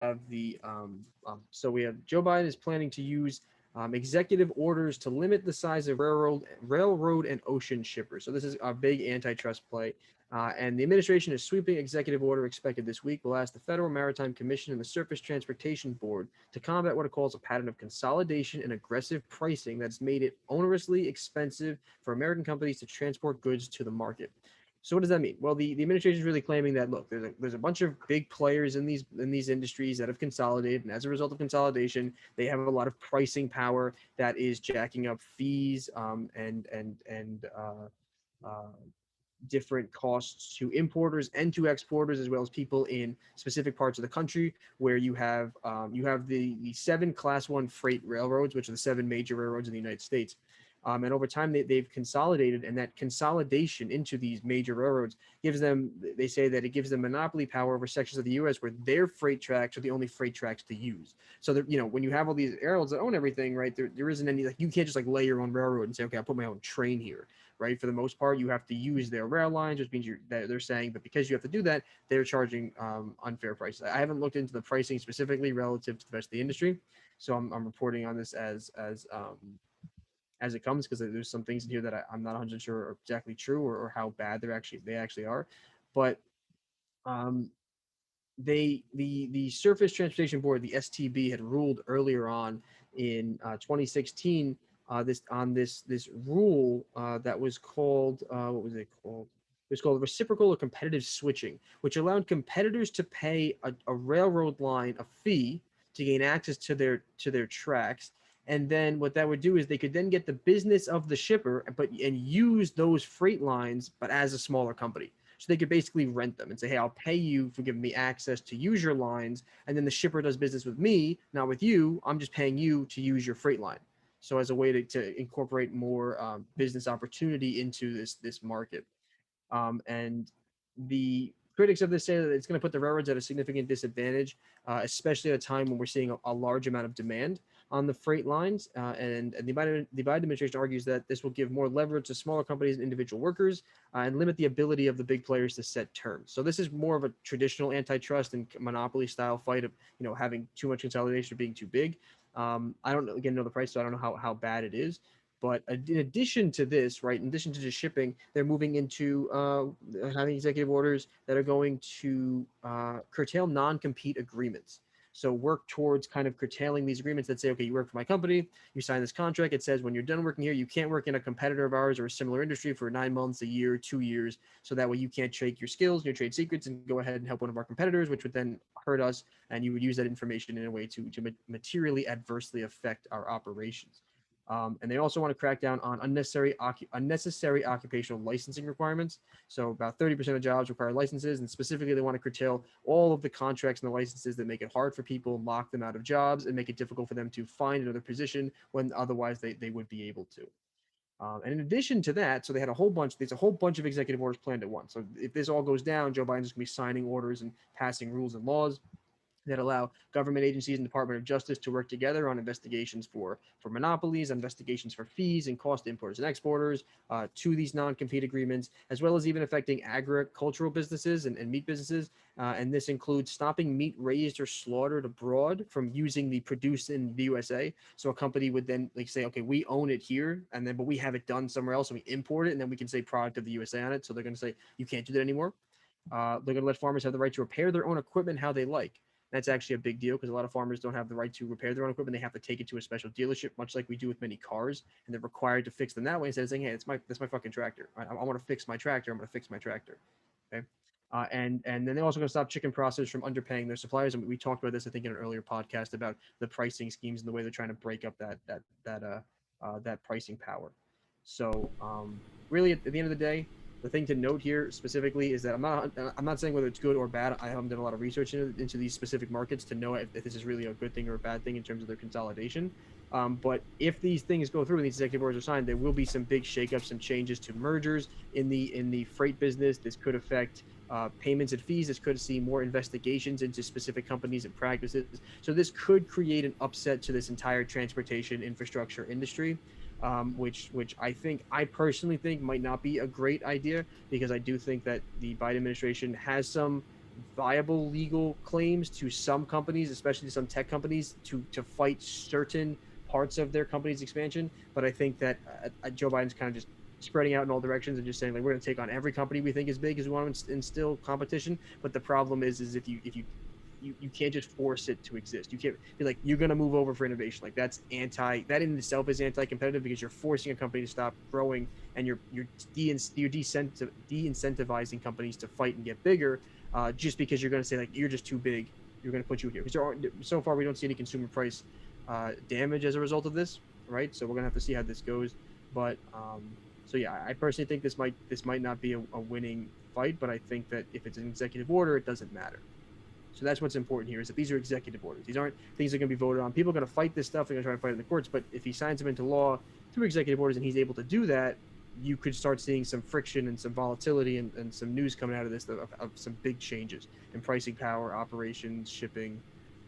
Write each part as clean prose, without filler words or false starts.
have so we have Joe Biden is planning to use executive orders to limit the size of railroad and ocean shippers. So this is a big antitrust play. And the administration is sweeping executive order expected this week will ask the Federal Maritime Commission and the Surface Transportation Board to combat what it calls a pattern of consolidation and aggressive pricing that's made it onerously expensive for American companies to transport goods to the market. So what does that mean? Well, the administration is really claiming that look, there's a bunch of big players in these industries that have consolidated, and as a result of consolidation, they have a lot of pricing power that is jacking up fees and different costs to importers and to exporters, as well as people in specific parts of the country where you have the seven Class One freight railroads, which are the seven major railroads in the United States. And over time, they've consolidated, and that consolidation into these major railroads gives them, they say that it gives them monopoly power over sections of the U.S. where their freight tracks are the only freight tracks to use. So, when you have all these railroads that own everything, right, there isn't any, like, you can't just like lay your own railroad and say, okay, I'll put my own train here, right? For the most part, you have to use their rail lines, which means they're saying, but because you have to do that, they're charging unfair prices. I haven't looked into the pricing specifically relative to the rest of the industry, so I'm reporting on this as it comes, because there's some things in here that I'm not 100 sure are exactly true, or how bad they actually are. But um, the Surface Transportation Board, the STB, had ruled earlier on in 2016 this rule that was called what was it called? It was called reciprocal or competitive switching, which allowed competitors to pay a railroad line a fee to gain access to their tracks. And then what that would do is they could then get the business of the shipper, and use those freight lines, but as a smaller company. So they could basically rent them and say, hey, I'll pay you for giving me access to use your lines. And then the shipper does business with me, not with you. I'm just paying you to use your freight line. So as a way to incorporate more business opportunity into this market. And the critics of this say that it's going to put the railroads at a significant disadvantage, especially at a time when we're seeing a large amount of demand on the freight lines. And the Biden administration argues that this will give more leverage to smaller companies and individual workers, and limit the ability of the big players to set terms. So this is more of a traditional antitrust and monopoly style fight of having too much consolidation or being too big. I don't again know the price, so I don't know how bad it is. But in addition to this, right, in addition to just shipping, they're moving into having executive orders that are going to curtail non-compete agreements. So work towards kind of curtailing these agreements that say, okay, you work for my company, you sign this contract. It says when you're done working here, you can't work in a competitor of ours or a similar industry for 9 months, a year, 2 years. So that way you can't trade your skills, your trade secrets, and go ahead and help one of our competitors, which would then hurt us. And you would use that information in a way to materially adversely affect our operations. And they also want to crack down on unnecessary occupational licensing requirements. So about 30% of jobs require licenses, and specifically they want to curtail all of the contracts and the licenses that make it hard for people, lock them out of jobs, and make it difficult for them to find another position when otherwise they would be able to. And in addition to that, so there's a whole bunch of executive orders planned at once. So if this all goes down, Joe Biden's going to be signing orders and passing rules and laws that allow government agencies and Department of Justice to work together on investigations for monopolies, investigations for fees and cost importers and exporters to these non-compete agreements, as well as even affecting agricultural businesses and meat businesses. And this includes stopping meat raised or slaughtered abroad from using the produced in the USA. So a company would then like say, okay, we own it here, but we have it done somewhere else, and we import it, and then we can say product of the USA on it. So they're going to say you can't do that anymore. They're going to let farmers have the right to repair their own equipment how they like. That's actually a big deal because a lot of farmers don't have the right to repair their own equipment. They have to take it to a special dealership, much like we do with many cars, and they're required to fix them that way instead of saying, "Hey, that's my fucking tractor. I want to fix my tractor. I'm going to fix my tractor." Okay. And then they're also going to stop chicken processors from underpaying their suppliers. And we talked about this, I think, in an earlier podcast about the pricing schemes and the way they're trying to break up that pricing power. So really, at the end of the day, the thing to note here specifically is that I'm not saying whether it's good or bad. I haven't done a lot of research into these specific markets to know if this is really a good thing or a bad thing in terms of their consolidation. But if these things go through and these executive orders are signed, there will be some big shakeups and changes to mergers in the freight business. This could affect payments and fees. This could see more investigations into specific companies and practices. So this could create an upset to this entire transportation infrastructure industry, which I personally think might not be a great idea because I do think that the Biden administration has some viable legal claims to some companies, especially some tech companies, to fight certain parts of their company's expansion. But I think that Joe Biden's kind of just spreading out in all directions and just saying, like, we're going to take on every company we think is big because we want to instill competition. But the problem is if you can't just force it to exist. You can't be like, you're going to move over for innovation. Like that in itself is anti-competitive because you're forcing a company to stop growing, and you're de-incentivizing companies to fight and get bigger, just because you're going to say, like, you're just too big. You're going to put you here. Because so far we don't see any consumer price damage as a result of this, right? So we're going to have to see how this goes. But so yeah, I personally think this might not be a winning fight, but I think that if it's an executive order, it doesn't matter. So that's what's important here, is that these are executive orders. These aren't things that are going to be voted on. People are going to fight this stuff. They're going to try to fight it in the courts. But if he signs them into law through executive orders and he's able to do that, you could start seeing some friction and some volatility and some news coming out of this of some big changes in pricing power, operations, shipping,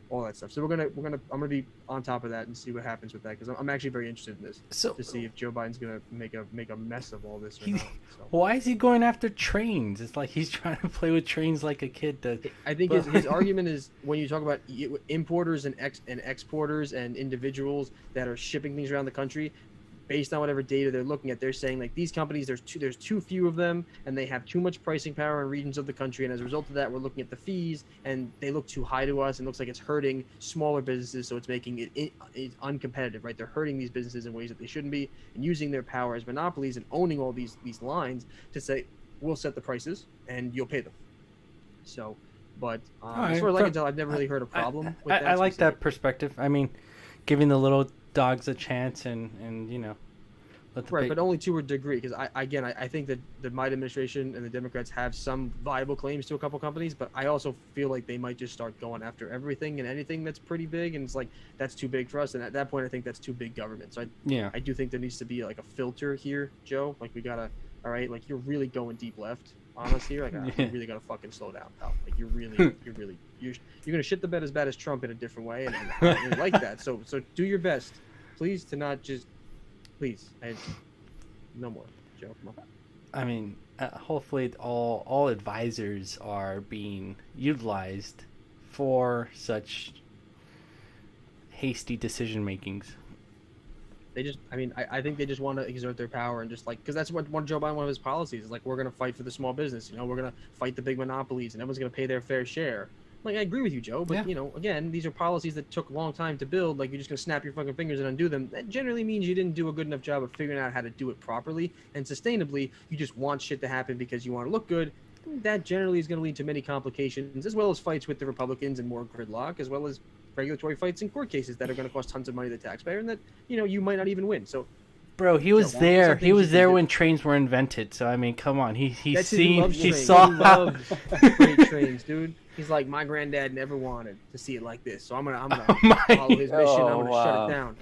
all that stuff. So I'm gonna be on top of that and see what happens with that, because I'm actually very interested in this, to see if Joe Biden's gonna make a mess of all this or not. So. Why is he going after trains? It's like he's trying to play with trains like a kid does. I think his argument is, when you talk about importers and exporters and individuals that are shipping things around the country, based on whatever data they're looking at, they're saying, like, these companies, there's too few of them, and they have too much pricing power in regions of the country, and as a result of that, we're looking at the fees, and they look too high to us, and it looks like it's hurting smaller businesses, so it's making it uncompetitive, right? They're hurting these businesses in ways that they shouldn't be, and using their power as monopolies and owning all these lines to say, we'll set the prices, and you'll pay them. So, but as far as I can tell, I've never really heard a problem with that. I like that perspective. I mean, giving the little dogs a chance and you know, but only to a degree, because I think that the Biden administration and the Democrats have some viable claims to a couple companies, but I also feel like they might just start going after everything and anything that's pretty big, and it's like, that's too big for us, and at that point I think that's too big government. So I do think there needs to be like a filter here, Joe. Like, we gotta, all right, like, you're really going deep left on us here. Like, you really gotta fucking slow down, pal. Like, you're gonna shit the bed as bad as Trump in a different way, and I like that. So do your best, please, to not just, please. No more, Joe. Come on. I mean, hopefully all advisors are being utilized for such hasty decision makings. They just, I think they just want to exert their power and just, like, because that's what Joe Biden, one of his policies is, like, we're going to fight for the small business. You know, we're going to fight the big monopolies, and everyone's going to pay their fair share. Like, I agree with you, Joe, but, you know, again, these are policies that took a long time to build. Like, you're just going to snap your fucking fingers and undo them. That generally means you didn't do a good enough job of figuring out how to do it properly and sustainably. You just want shit to happen because you want to look good. That generally is going to lead to many complications, as well as fights with the Republicans and more gridlock, as well as regulatory fights in court cases that are going to cost tons of money to the taxpayer, and that, you know, you might not even win. So, bro, he was there. He was there when trains were invented. So I mean, come on. He saw how freight trains, dude. He's like, my granddad never wanted to see it like this, so I'm gonna follow his mission. I'm gonna shut it down.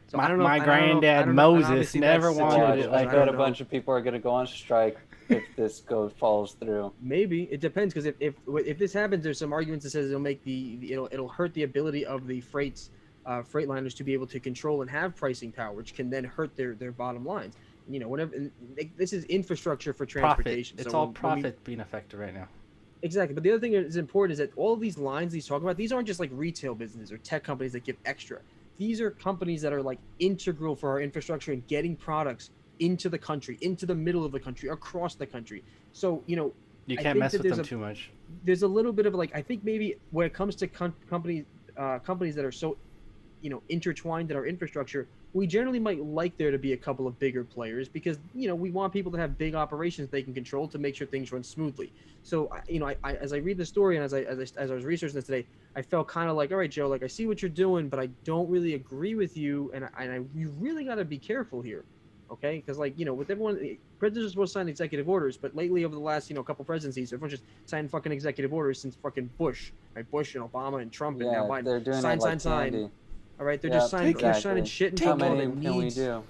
So I don't know. My granddad Moses never wanted it. I bet a bunch of people are gonna go on strike if this falls through. Maybe it depends, because if this happens, there's some arguments that says it'll hurt the ability of the freightliners to be able to control and have pricing power, which can then hurt their bottom lines. You know, whatever. This is infrastructure for transportation. It's all profit being affected right now. Exactly. But the other thing that's important is that all these lines he's talking about, these aren't just like retail businesses or tech companies that give extra. These are companies that are like integral for our infrastructure and getting products into the country, into the middle of the country, across the country. So, you know, you can't mess with them too much. There's a little bit of like, I think maybe when it comes to companies that are so, you know, intertwined in our infrastructure, we generally might like there to be a couple of bigger players, because, you know, we want people to have big operations they can control to make sure things run smoothly. So, you know, I as I read the story and as I was researching this today, I felt kind of like, all right, Joe, like, I see what you're doing, but I don't really agree with you, and you really got to be careful here, okay? Because, like, you know, with everyone, presidents are supposed to sign executive orders, but lately over the last, you know, couple presidencies, everyone's just signing fucking executive orders since fucking Bush, right? Bush and Obama and Trump and now Biden. They're doing sign. All right, they're just signing shit and how many can we do?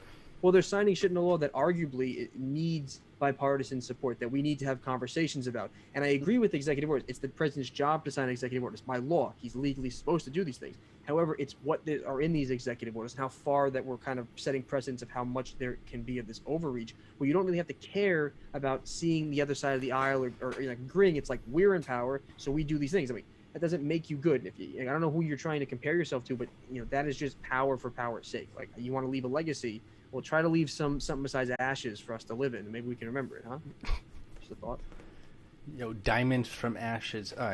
Well, they're signing shit into law that arguably it needs bipartisan support, that we need to have conversations about. And I agree with executive orders. It's the president's job to sign executive orders. By law, he's legally supposed to do these things. However, it's what are in these executive orders and how far that we're kind of setting precedents of how much there can be of this overreach, where you don't really have to care about seeing the other side of the aisle or agreeing. It's like, we're in power, so we do these things. I mean, that doesn't make you good. If you, I don't know who you're trying to compare yourself to, but that is just power for power's sake. Like, you want to leave a legacy, well, try to leave something besides ashes for us to live in, and maybe we can remember it, huh? Just a thought. Diamonds from ashes. All right.